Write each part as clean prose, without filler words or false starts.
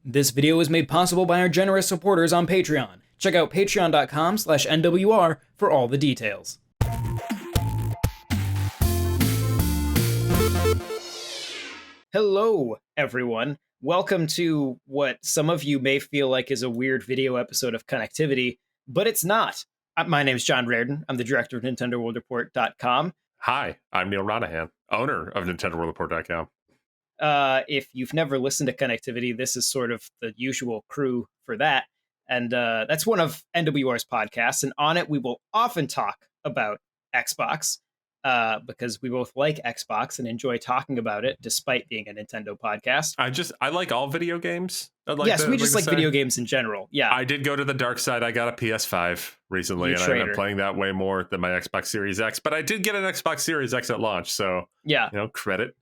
This video is made possible by our generous supporters on Patreon. Check out patreon.com/NWR for all the details. Hello, everyone. Welcome to what some of you may feel like is a weird video episode of Connectivity, but it's not. My name is John Rairdin. I'm the director of NintendoWorldReport.com. Hi, I'm Neal Ronaghan, owner of NintendoWorldReport.com. If you've never listened to Connectivity, this is sort of the usual crew for that. And that's one of NWR's podcasts. And on it, we will often talk about Xbox because we both like Xbox and enjoy talking about it, despite being a Nintendo podcast. I like all video games. We just like video games in general. Yeah. I did go to the dark side. I got a PS5 recently, and I'm playing that way more than my Xbox Series X. But I did get an Xbox Series X at launch. So, yeah, credit.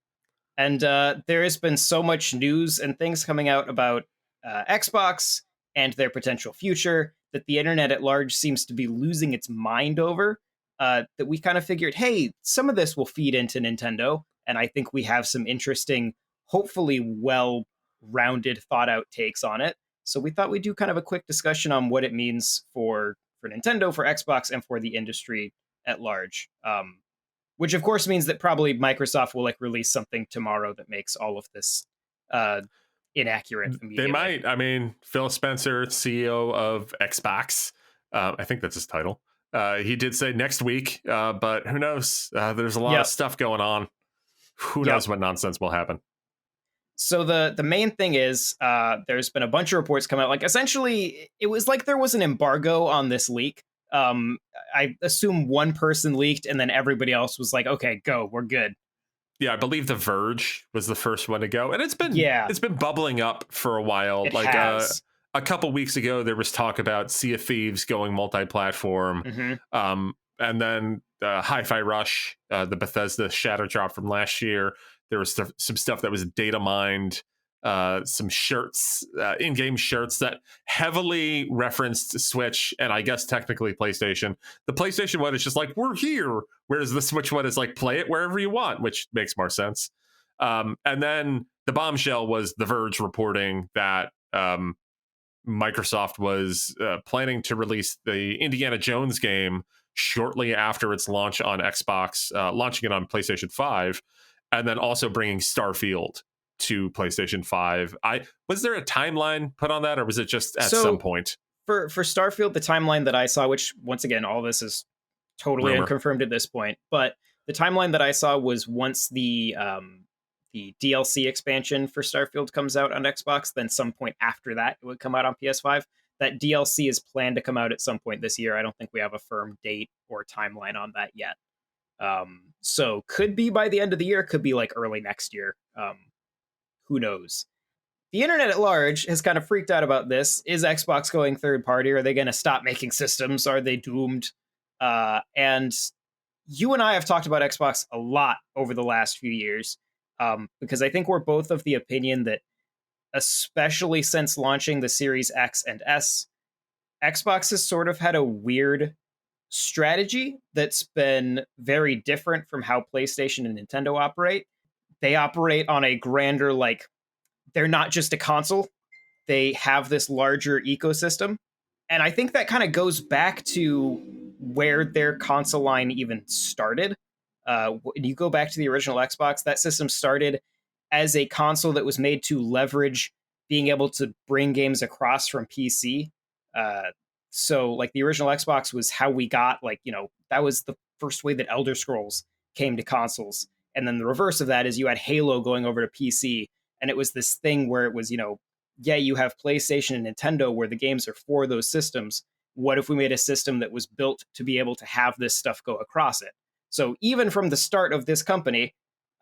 And there has been so much news and things coming out about Xbox and their potential future that the internet at large seems to be losing its mind over, that we kind of figured, hey, some of this will feed into Nintendo. And I think we have some interesting, hopefully well-rounded, thought-out takes on it. So we thought we'd do kind of a quick discussion on what it means for Nintendo, for Xbox, and for the industry at large. Which, of course, means that probably Microsoft will release something tomorrow that makes all of this inaccurate immediately. They might. I mean, Phil Spencer, CEO of Xbox, I think that's his title. He did say next week, but who knows? There's a lot of stuff going on. Who knows what nonsense will happen? So the main thing is there's been a bunch of reports come out. Essentially, it was like there was an embargo on this leak. I assume one person leaked and then everybody else was like, okay, go, we're good. Yeah, I believe The Verge was the first one to go. And it's been bubbling up for a while. A couple weeks ago, there was talk about Sea of Thieves going multi-platform. Mm-hmm. And then Hi-Fi Rush, the Bethesda Shadow Drop from last year, there was some stuff that was data mined. Some shirts, in-game shirts that heavily referenced Switch and I guess technically PlayStation. The PlayStation one is just like, we're here, whereas the Switch one is like, play it wherever you want, which makes more sense. And then the bombshell was The Verge reporting that Microsoft was planning to release the Indiana Jones game shortly after its launch on Xbox, launching it on PlayStation 5, and then also bringing Starfield to PlayStation 5. Was there a timeline put on that, or was it just at some point? For Starfield, the timeline that I saw, which once again, all this is totally unconfirmed at this point, but the timeline that I saw was once the DLC expansion for Starfield comes out on Xbox, then some point after that it would come out on PS5. That DLC is planned to come out at some point this year. I don't think we have a firm date or timeline on that yet. So could be by the end of the year, could be early next year. Who knows? The internet at large has kind of freaked out about this. Is Xbox going third party? Are they going to stop making systems? Are they doomed? And you and I have talked about Xbox a lot over the last few years, because I think we're both of the opinion that, especially since launching the Series X and S, Xbox has sort of had a weird strategy that's been very different from how PlayStation and Nintendo operate. They operate on a grander, they're not just a console. They have this larger ecosystem. And I think that kind of goes back to where their console line even started. When you go back to the original Xbox, that system started as a console that was made to leverage being able to bring games across from PC. So the original Xbox was how we got, that was the first way that Elder Scrolls came to consoles. And then the reverse of that is you had Halo going over to PC. And it was this thing where it was, you have PlayStation and Nintendo where the games are for those systems. What if we made a system that was built to be able to have this stuff go across it? So even from the start of this company,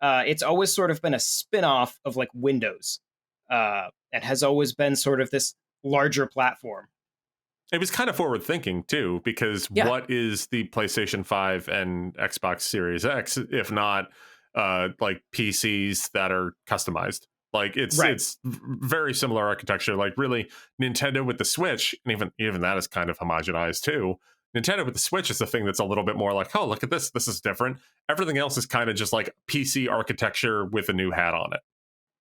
it's always sort of been a spin-off of Windows. And has always been sort of this larger platform. It was kind of forward thinking too, because what is the PlayStation 5 and Xbox Series X if not PCs that are customized? It's very similar architecture. Really, Nintendo with the Switch, and even that is kind of homogenized too. Nintendo with the Switch is the thing that's a little bit more oh, look at this. This is different. Everything else is kind of just PC architecture with a new hat on it.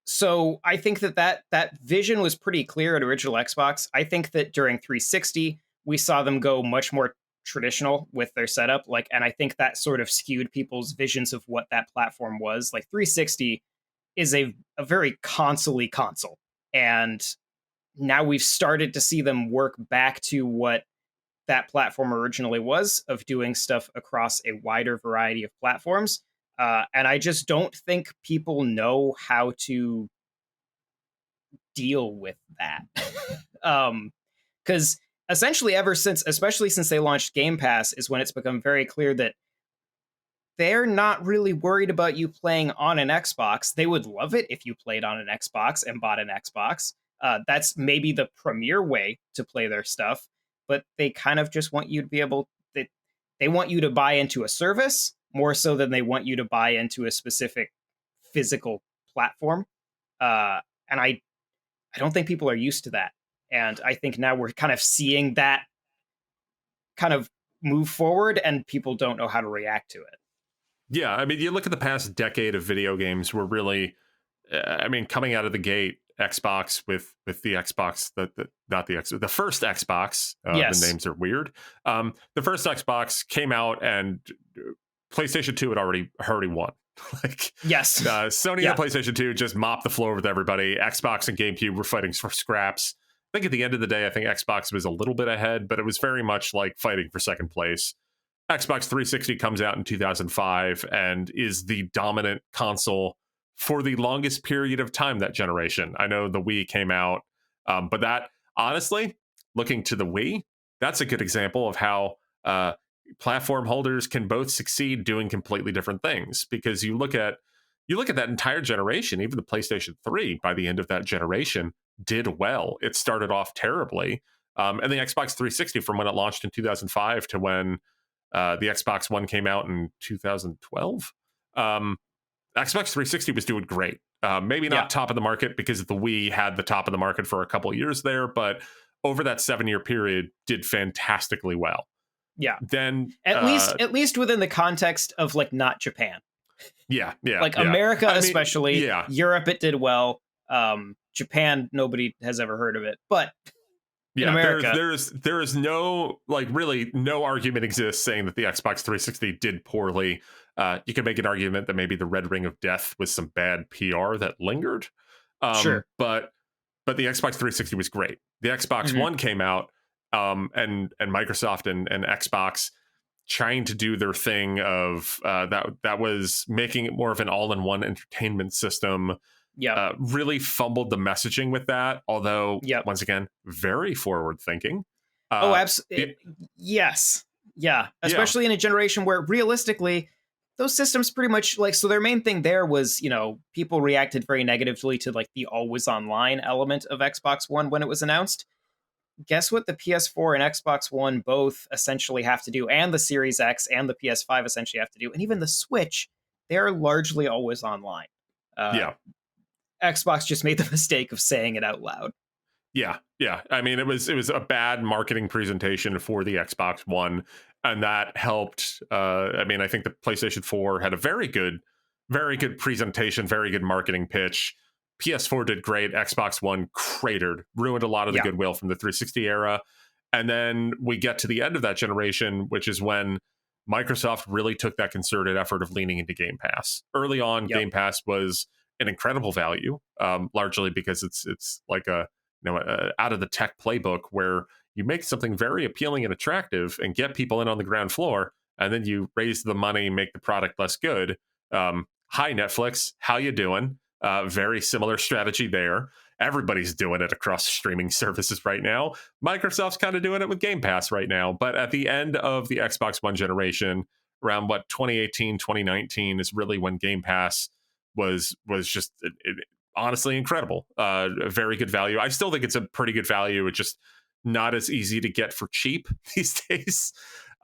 So I think that vision was pretty clear at original Xbox. I think that during 360, we saw them go much more traditional with their setup. And I think that sort of skewed people's visions of what that platform was. Like 360 is a very console-y console. And now we've started to see them work back to what that platform originally was, of doing stuff across a wider variety of platforms. And I just don't think people know how to deal with that. Because essentially especially since they launched Game Pass, is when it's become very clear that they're not really worried about you playing on an Xbox. They would love it if you played on an Xbox and bought an Xbox. That's maybe the premier way to play their stuff, but they kind of just want you to be able, they want you to buy into a service more so than they want you to buy into a specific physical platform. And I don't think people are used to that. And I think now we're kind of seeing that kind of move forward, and people don't know how to react to it. Yeah, I mean, you look at the past decade of video games, were really, coming out of the gate, Xbox with the Xbox, the first Xbox. Yes. The names are weird. The first Xbox came out, and PlayStation 2 had already won. Yes, Sony and PlayStation 2 just mopped the floor with everybody. Xbox and GameCube were fighting for scraps. I think at the end of the day, I think Xbox was a little bit ahead, but it was very much like fighting for second place. Xbox 360 comes out in 2005 and is the dominant console for the longest period of time that generation. I know the Wii came out, but that, honestly, looking to the Wii, that's a good example of how platform holders can both succeed doing completely different things. Because you look at that entire generation, even the PlayStation 3, by the end of that generation, did well. It started off terribly. And the Xbox 360, from when it launched in 2005 to when the Xbox One came out in 2012, Xbox 360 was doing great. Maybe not top of the market, because the Wii had the top of the market for a couple of years there, but over that 7-year period did fantastically well. Yeah. Then at least within the context of not Japan. Yeah. America, especially. Europe, it did well. Japan, nobody has ever heard of it, but in America, there is no, really no argument exists saying that the Xbox 360 did poorly. You can make an argument that maybe the Red Ring of Death was some bad PR that lingered. Sure. But the Xbox 360 was great. The Xbox One came out, and Microsoft and Xbox trying to do their thing of that was making it more of an all-in-one entertainment system. Really fumbled the messaging with that, although once again, very forward thinking. Absolutely. Yes. Yeah. Especially in a generation where realistically those systems pretty much so their main thing there was, people reacted very negatively to the always online element of Xbox One when it was announced. Guess what the PS4 and Xbox One both essentially have to do, and the Series X and the PS5 essentially have to do, and even the Switch, they're largely always online. Xbox just made the mistake of saying it out loud. Yeah. I mean, it was a bad marketing presentation for the Xbox One, and that helped. I think the PlayStation 4 had a very good presentation, very good marketing pitch. PS4 did great. Xbox One cratered, ruined a lot of the goodwill from the 360 era. And then we get to the end of that generation, which is when Microsoft really took that concerted effort of leaning into Game Pass. Early on, Game Pass was an incredible value, largely because it's like a out of the tech playbook, where you make something very appealing and attractive and get people in on the ground floor, and then you raise the money, make the product less good. Hi, Netflix, how you doing? Very similar strategy there. Everybody's doing it across streaming services right now. Microsoft's kind of doing it with Game Pass right now. But at the end of the Xbox One generation, around 2018, 2019 is really when Game Pass was just honestly incredible. A very good value. I still think it's a pretty good value. It's just not as easy to get for cheap these days.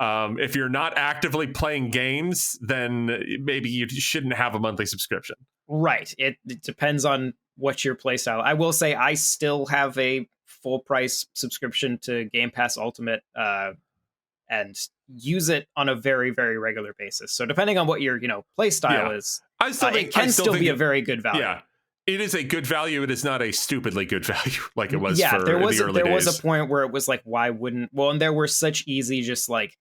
If you're not actively playing games, then maybe you shouldn't have a monthly subscription. Right. It depends on what your play style. I will say I still have a full price subscription to Game Pass Ultimate and use it on a very, very regular basis. So depending on what your play style is, I still think it can still be a very good value. Yeah. it is a good value. It is not a stupidly good value like it was for there was the early days. Was a point where it was like, why wouldn't? Well, and there were such easy, just like,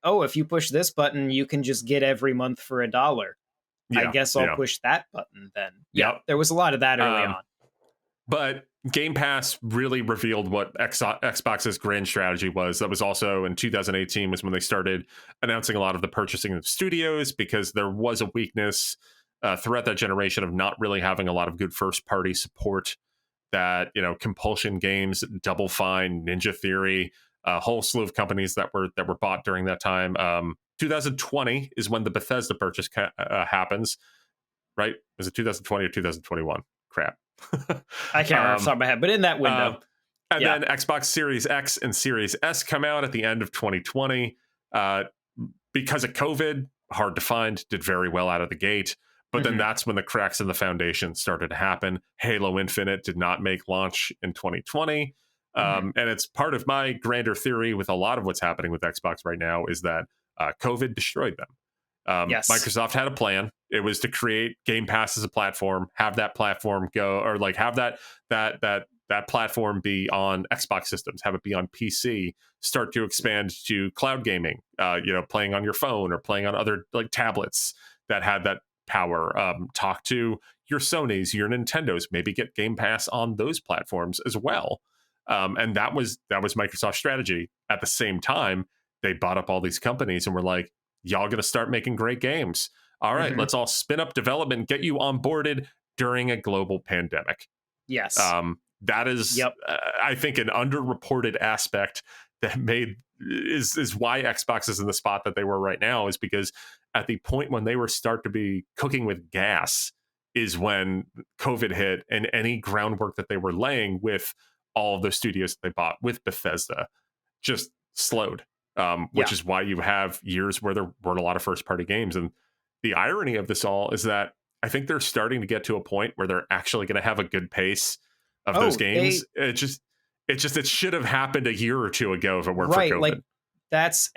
oh, if you push this button, you can just get every month for $1. I guess I'll push that button then. Yeah, there was a lot of that early on. But Game Pass really revealed what Xbox's grand strategy was. That was also in 2018 was when they started announcing a lot of the purchasing of studios, because there was a weakness throughout that generation of not really having a lot of good first party support. That, Compulsion Games, Double Fine, Ninja Theory, a whole slew of companies that were bought during that time. 2020 is when the Bethesda purchase happens, right? Is it 2020 or 2021? Crap. I can't remember off the top of my head, but in that window. And then Xbox Series X and Series S come out at the end of 2020. Because of COVID, hard to find, did very well out of the gate. But then that's when the cracks in the foundation started to happen. Halo Infinite did not make launch in 2020. And it's part of my grander theory with a lot of what's happening with Xbox right now is that COVID destroyed them. Microsoft had a plan. It was to create Game Pass as a platform, have that platform go, or like have that platform be on Xbox systems, have it be on PC, start to expand to cloud gaming, playing on your phone or playing on other like tablets that had that power. Talk to your Sonys, your Nintendos, maybe get Game Pass on those platforms as well. And that was Microsoft's strategy. At the same time, they bought up all these companies and were like, y'all gonna start making great games. All right, let's all spin up development, get you onboarded during a global pandemic. Yes. That is, I think, an underreported aspect that is why Xbox is in the spot that they were right now, is because at the point when they were start to be cooking with gas is when COVID hit, and any groundwork that they were laying with all of the studios that they bought with Bethesda just slowed. Which is why you have years where there weren't a lot of first party games. And the irony of this all is that I think they're starting to get to a point where they're actually going to have a good pace of those games. It should have happened a year or two ago if it weren't for COVID. Like that's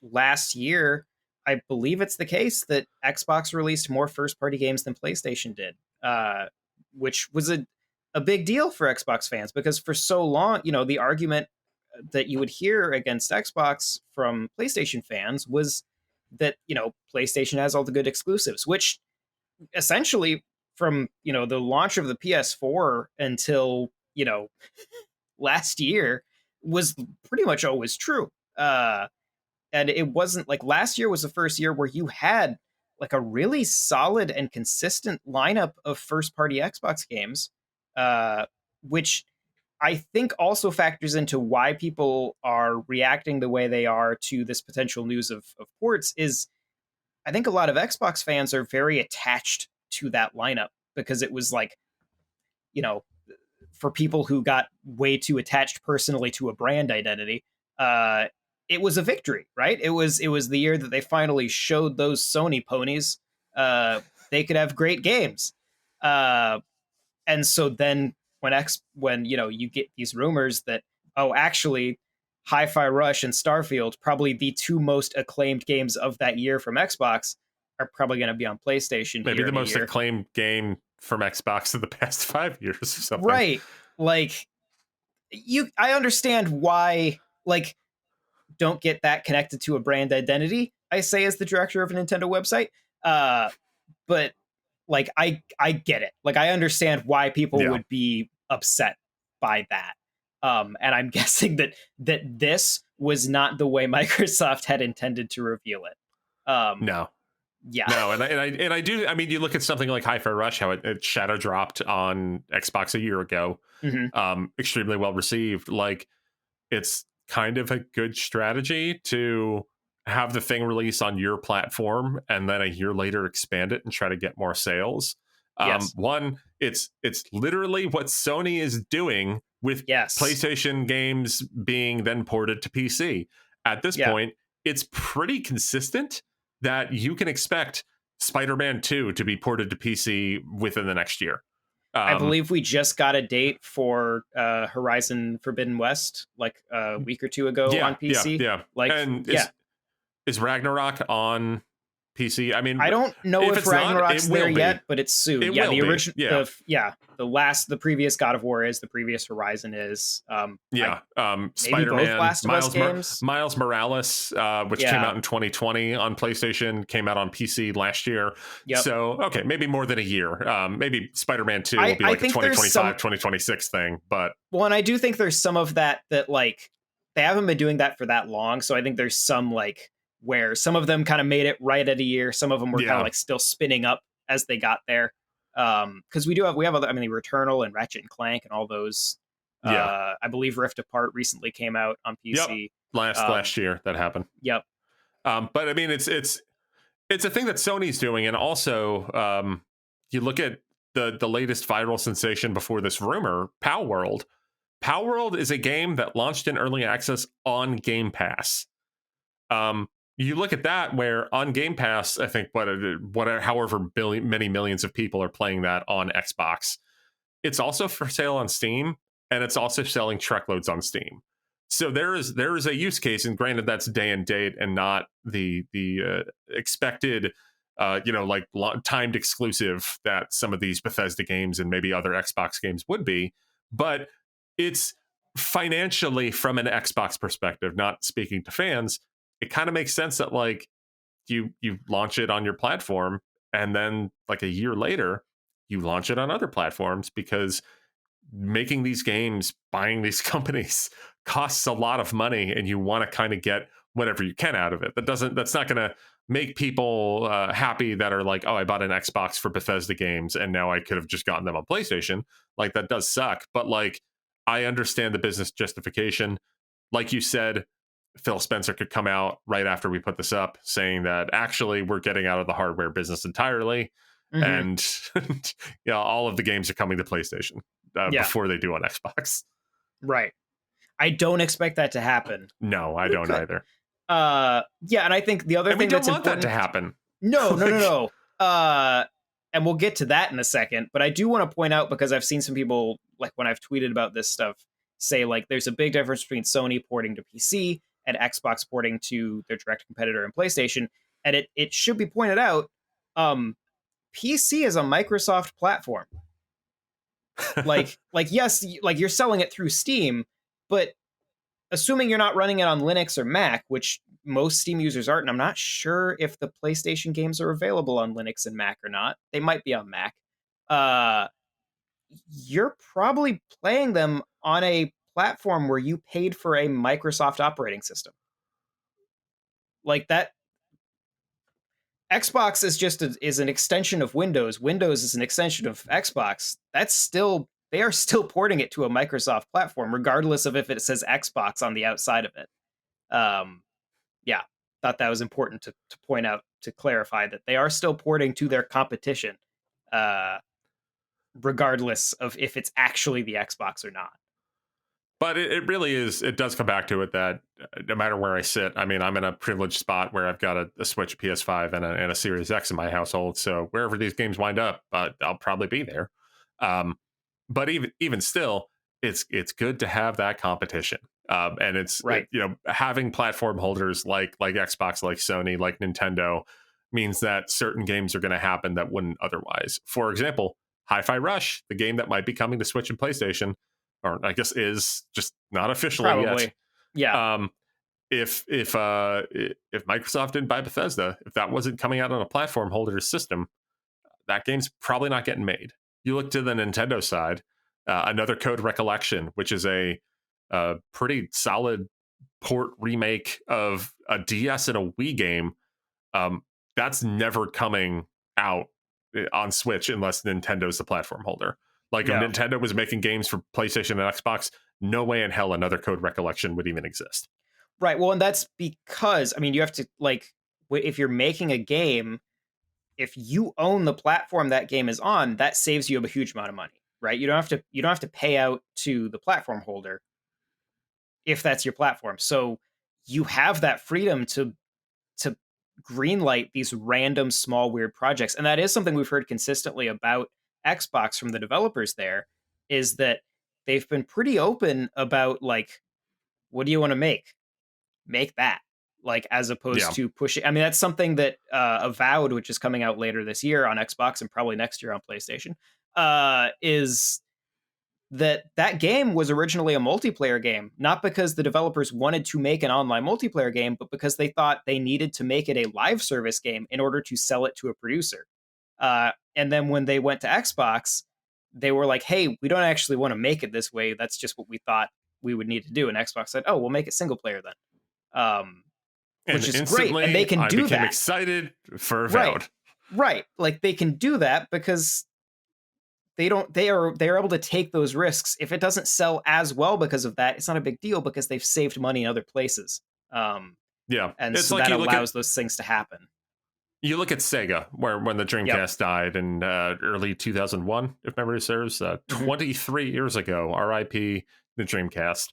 last year, I believe it's the case that Xbox released more first party games than PlayStation did, which was a big deal for Xbox fans, because for so long, the argument that you would hear against Xbox from PlayStation fans was that, PlayStation has all the good exclusives, which essentially from, the launch of the PS4 until, last year was pretty much always true. And it wasn't like last year was the first year where you had like a really solid and consistent lineup of first party Xbox games, which I think also factors into why people are reacting the way they are to this potential news of ports. Is I think a lot of Xbox fans are very attached to that lineup, because it was like, for people who got way too attached personally to a brand identity, it was a victory, right? It was the year that they finally showed those Sony ponies they could have great games. And so then when you get these rumors that, actually Hi-Fi Rush and Starfield, probably the two most acclaimed games of that year from Xbox, are probably going to be on PlayStation. Maybe the most acclaimed game from Xbox in the past 5 years or something. Right. Like I understand why, like, don't get that connected to a brand identity, I say as the director of a Nintendo website. But like, I get it. Like, I understand why people would be upset by that. And I'm guessing that this was not the way Microsoft had intended to reveal it. No. Yeah. No, and I do. I mean, you look at something like Hi-Fi Rush, how it shadow dropped on Xbox a year ago. Extremely well received. Like, it's kind of a good strategy to have the thing release on your platform and then a year later expand it and try to get more sales. One, it's literally what Sony is doing with PlayStation games being then ported to PC. At this point, it's pretty consistent that you can expect Spider-Man 2 to be ported to PC within the next year. I believe we just got a date for Horizon Forbidden West like a week or two ago on PC. Yeah. Like, and is Ragnarok on PC. I mean, I don't know if Ragnarok's there yet, but it's soon. The original, the previous God of War is, the previous Horizon is. Spider-Man, games. Miles Morales, which came out in 2020 on PlayStation, came out on PC last year. Yep. So, okay, maybe more than a year. Maybe Spider-Man 2 will be like a 2025, 2026 thing. But well, and I do think there's some of that like they haven't been doing that for that long. So I think there's some like where some of them kind of made it right at a year. Some of them were kind of like still spinning up as they got there. Because we have other, Returnal and Ratchet and Clank and all those. I believe Rift Apart recently came out on PC. Yep. Last year that happened. Yep. But I mean, it's a thing that Sony's doing, and also you look at the latest viral sensation before this rumor, Pow World. Pow World is a game that launched in early access on Game Pass. You look at that, where on Game Pass, I think however many millions of people are playing that on Xbox. It's also for sale on Steam, and it's also selling truckloads on Steam. So there is a use case, and granted that's day and date and not the expected timed exclusive that some of these Bethesda games and maybe other Xbox games would be, but it's financially, from an Xbox perspective, not speaking to fans, it kind of makes sense that like you launch it on your platform, and then like a year later you launch it on other platforms, because making these games, buying these companies costs a lot of money, and you want to kind of get whatever you can out of it. That's not going to make people happy that are like, oh, I bought an Xbox for Bethesda games and now I could have just gotten them on PlayStation. Like, that does suck, but like, I understand the business justification. Like you said, Phil Spencer could come out right after we put this up saying that actually we're getting out of the hardware business entirely. And all of the games are coming to PlayStation before they do on Xbox. Right. I don't expect that to happen. No, I don't either. And I think the other thing that's important... we don't want that to happen. No. And we'll get to that in a second, but I do want to point out, because I've seen some people, like when I've tweeted about this stuff, say like there's a big difference between Sony porting to PC and Xbox porting to their direct competitor in PlayStation. And it should be pointed out, PC is a Microsoft platform. like yes, like you're selling it through Steam, but assuming you're not running it on Linux or Mac, which most Steam users aren't, and I'm not sure if the PlayStation games are available on Linux and Mac or not. They might be on Mac. You're probably playing them on a platform where you paid for a Microsoft operating system. Like that, Xbox is an extension of Windows. Windows is an extension of Xbox. They are still porting it to a Microsoft platform, regardless of if it says Xbox on the outside of it. Thought that was important to point out, to clarify that they are still porting to their competition, regardless of if it's actually the Xbox or not. But it really is, it does come back to it that no matter where I sit, I mean, I'm in a privileged spot where I've got a Switch, PS5, and a Series X in my household. So wherever these games wind up, I'll probably be there. But even still, it's good to have that competition. And it's right. Having platform holders like Xbox, like Sony, like Nintendo means that certain games are going to happen that wouldn't otherwise. For example, Hi-Fi Rush, the game that might be coming to Switch and PlayStation, or I guess is just not officially probably yet. Yeah. If Microsoft didn't buy Bethesda, if that wasn't coming out on a platform holder's system, that game's probably not getting made. You look to the Nintendo side, Another Code Recollection, which is a pretty solid port remake of a DS and a Wii game. That's never coming out on Switch unless Nintendo's the platform holder. Like if Nintendo was making games for PlayStation and Xbox, no way in hell Another Code Recollection would even exist. Right. Well, and that's because, you have to, like, if you're making a game, if you own the platform that game is on, that saves you a huge amount of money, right? You don't have to pay out to the platform holder if that's your platform. So you have that freedom to greenlight these random small weird projects. And that is something we've heard consistently about Xbox from the developers there, is that they've been pretty open about, like, what do you want to make? Make that. like as opposed to pushing. I mean, that's something that Avowed, which is coming out later this year on Xbox and probably next year on PlayStation, is that game was originally a multiplayer game, not because the developers wanted to make an online multiplayer game, but because they thought they needed to make it a live service game in order to sell it to a producer. And then when they went to Xbox, they were like, hey, we don't actually want to make it this way. That's just what we thought we would need to do. And Xbox said, oh, we'll make it single player then. Which is great. And they can do that. I became excited for Avowed. Right. Like they can do that because they are able to take those risks. If it doesn't sell as well because of that, it's not a big deal because they've saved money in other places. And it's so like that allows those things to happen. You look at Sega, where when the Dreamcast died in early 2001, if memory serves, 23 years ago, RIP the Dreamcast.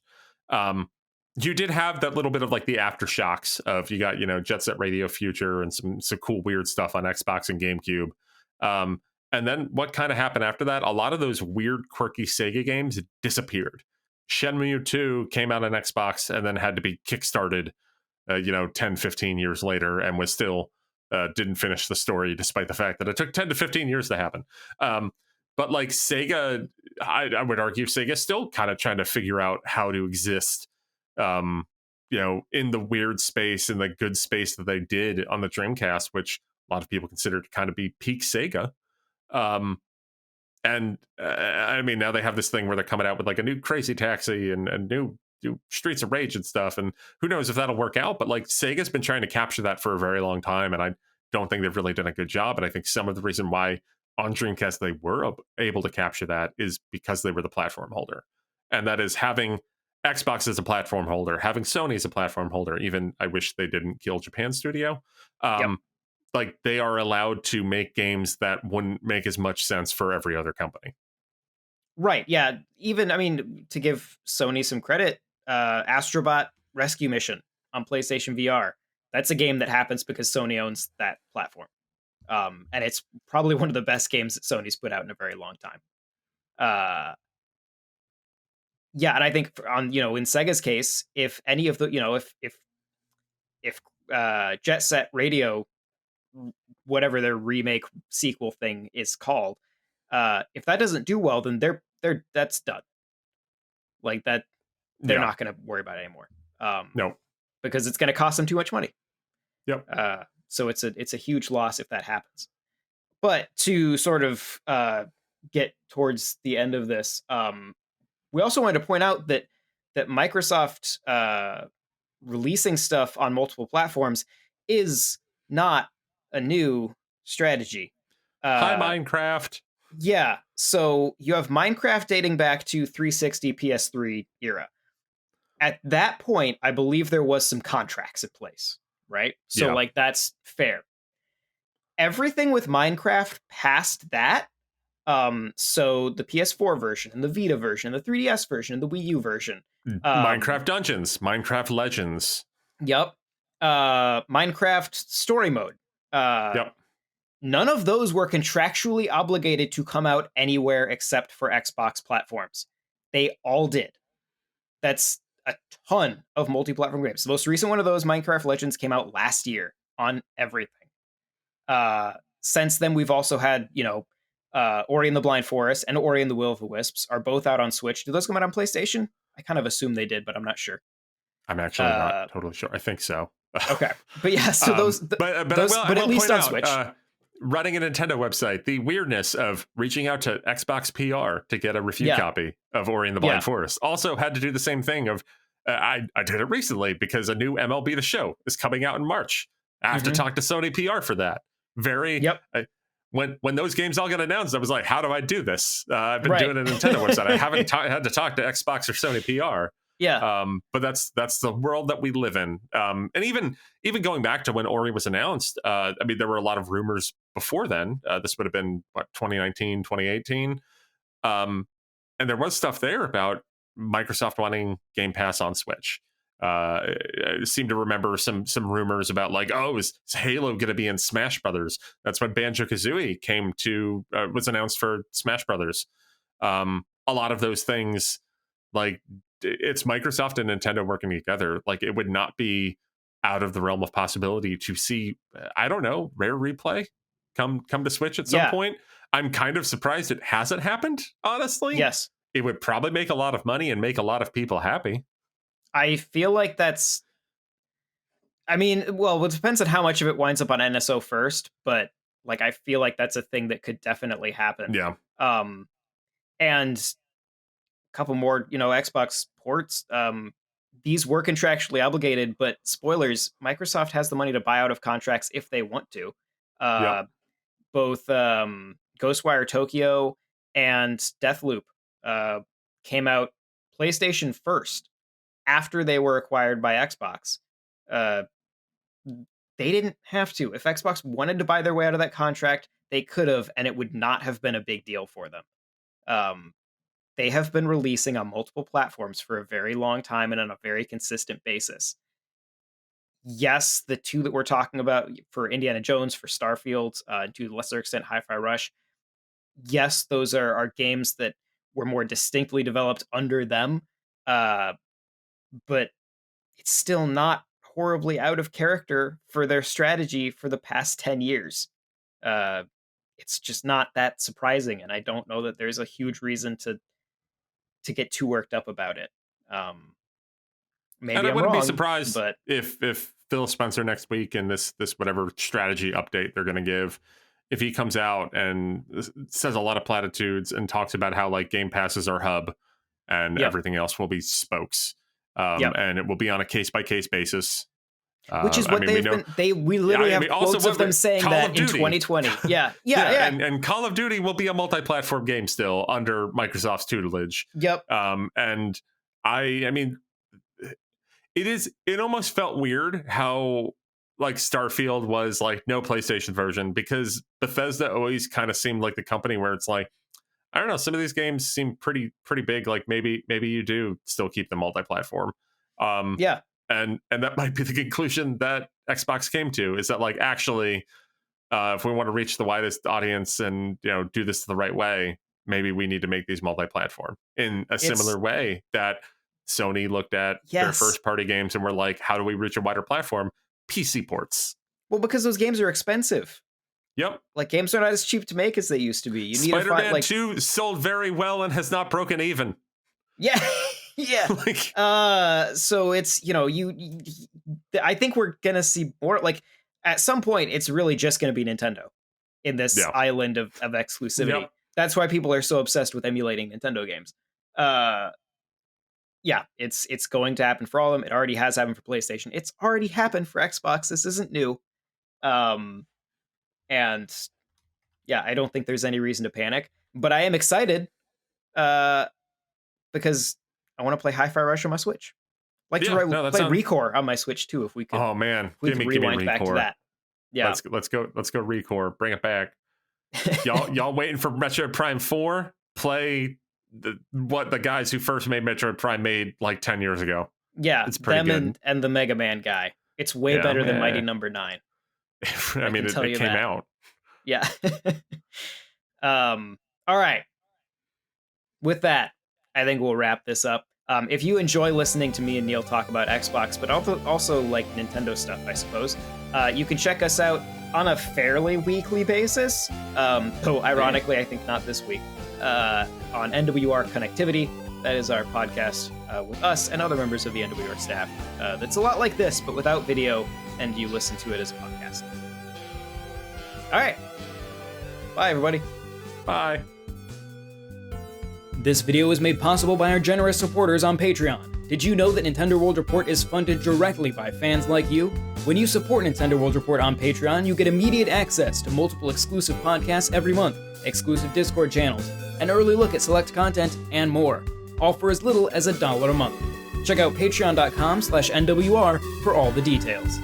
You did have that little bit of like the aftershocks of you got, Jet Set Radio Future and some cool weird stuff on Xbox and GameCube. And then what kind of happened after that? A lot of those weird, quirky Sega games disappeared. Shenmue 2 came out on Xbox and then had to be kickstarted, 10, 15 years later and was still didn't finish the story despite the fact that it took 10 to 15 years to happen. But like Sega, I would argue Sega's still kind of trying to figure out how to exist, in the weird space, in the good space that they did on the Dreamcast, which a lot of people consider to kind of be peak Sega. And I mean, now they have this thing where they're coming out with like a new Crazy Taxi and new Streets of Rage and stuff. And who knows if that'll work out. But like Sega's been trying to capture that for a very long time. And I don't think they've really done a good job. And I think some of the reason why on Dreamcast they were able to capture that is because they were the platform holder. And that is having Xbox as a platform holder, having Sony as a platform holder. Even I wish they didn't kill Japan Studio. Like they are allowed to make games that wouldn't make as much sense for every other company. Right. Yeah. Even, I mean, to give Sony some credit, Astrobot Rescue Mission on PlayStation VR. That's a game that happens because Sony owns that platform. And it's probably one of the best games that Sony's put out in a very long time. Yeah. And I think in Sega's case, if any of the, if Jet Set Radio, whatever their remake sequel thing is called, if that doesn't do well, then that's done. Like that, they're not going to worry about it anymore. No, because it's going to cost them too much money. Yep. So it's a huge loss if that happens. But to sort of get towards the end of this, we also wanted to point out that Microsoft releasing stuff on multiple platforms is not a new strategy. Hi, Minecraft. Yeah. So you have Minecraft dating back to 360 PS3 era. At that point, I believe there was some contracts in place, right? So like that's fair. Everything with Minecraft past that, so the PS4 version and the Vita version, the 3DS version, and the Wii U version. Minecraft Dungeons, Minecraft Legends. Yep. Minecraft Story Mode. None of those were contractually obligated to come out anywhere except for Xbox platforms. They all did. That's a ton of multi-platform games. The most recent one of those, Minecraft Legends, came out last year on everything. Since then, we've also had, Ori and the Blind Forest and Ori and the Will of the Wisps are both out on Switch. Do those come out on PlayStation? I kind of assume they did, but I'm not sure. I'm actually not totally sure. I think so. Okay. But yeah, so but at least on Switch. Running a Nintendo website, the weirdness of reaching out to Xbox PR to get a review copy of Ori and the Blind Forest. Also had to do the same thing of, I did it recently because a new MLB The Show is coming out in March. I have to talk to Sony PR for that. When those games all got announced, I was like, how do I do this? I've been doing a Nintendo website. I haven't had to talk to Xbox or Sony PR. Yeah. But that's the world that we live in. And even going back to when Ori was announced, I mean, there were a lot of rumors before then. This would have been 2019, 2018. And there was stuff there about Microsoft wanting Game Pass on Switch. I seem to remember some rumors about like, oh, is Halo going to be in Smash Brothers? That's when Banjo-Kazooie was announced for Smash Brothers. A lot of those things, like, it's Microsoft and Nintendo working together. Like, it would not be out of the realm of possibility to see, I don't know, Rare Replay come to Switch at some point. I'm kind of surprised it hasn't happened, honestly. Yes. It would probably make a lot of money and make a lot of people happy. I feel like that's... I mean, well, it depends on how much of it winds up on NSO first, but like I feel like that's a thing that could definitely happen. Yeah. And a couple more, Xbox ports. These were contractually obligated, but spoilers, Microsoft has the money to buy out of contracts if they want to. Both Ghostwire Tokyo and Deathloop came out PlayStation first after they were acquired by Xbox. They didn't have to. If Xbox wanted to buy their way out of that contract, they could have, and it would not have been a big deal for them. They have been releasing on multiple platforms for a very long time and on a very consistent basis. Yes, the two that we're talking about for Indiana Jones, for Starfield, to a lesser extent Hi-Fi Rush, yes, those are games that were more distinctly developed under them, but it's still not horribly out of character for their strategy for the past 10 years. It's just not that surprising, and I don't know that there's a huge reason to get too worked up about it. Maybe and I wouldn't be surprised if Phil Spencer next week in this whatever strategy update they're going to give, if he comes out and says a lot of platitudes and talks about how like Game Pass is our hub and everything else will be spokes, and it will be on a case by case basis. Which is what they've been. We literally have quotes of them saying that in 2020. Yeah. And Call of Duty will be a multi-platform game still under Microsoft's tutelage. Yep. And I mean, it almost felt weird how like Starfield was like no PlayStation version, because Bethesda always kind of seemed like the company where it's like, I don't know, some of these games seem pretty big. Like maybe you do still keep them multi-platform. And that might be the conclusion that Xbox came to, is that like, actually, if we want to reach the widest audience and, do this the right way, maybe we need to make these multi-platform in a similar way that Sony looked at their first party games and were like, how do we reach a wider platform? PC ports. Well, because those games are expensive. Yep. Like, games are not as cheap to make as they used to be. You need Spider-Man to find, 2 sold very well and has not broken even. Yeah. Yeah. So it's, I think we're going to see more, like, at some point, it's really just going to be Nintendo in this island of exclusivity. Yep. That's why people are so obsessed with emulating Nintendo games. It's going to happen for all of them. It already has happened for PlayStation. It's already happened for Xbox. This isn't new. And I don't think there's any reason to panic, but I am excited because I want to play Hi-Fi Rush on my Switch. Like to play Recore on my Switch too, if we could. Oh man, we could rewind back to that. Yeah, let's go Recore. Bring it back. Y'all waiting for Metroid Prime 4? Play what the guys who first made Metroid Prime made like 10 years ago. Yeah, it's pretty good. And the Mega Man guy. It's way better than Mighty Number 9. I mean, it came out. Yeah. All right. With that, I think we'll wrap this up. If you enjoy listening to me and Neil talk about Xbox, but also like Nintendo stuff, I suppose, you can check us out on a fairly weekly basis. Though ironically, I think not this week, on NWR Connectivity. That is our podcast with us and other members of the NWR staff. That's a lot like this, but without video, and you listen to it as a podcast. All right. Bye, everybody. Bye. This video was made possible by our generous supporters on Patreon. Did you know that Nintendo World Report is funded directly by fans like you? When you support Nintendo World Report on Patreon, you get immediate access to multiple exclusive podcasts every month, exclusive Discord channels, an early look at select content, and more. All for as little as $1 a month. Check out patreon.com/NWR for all the details.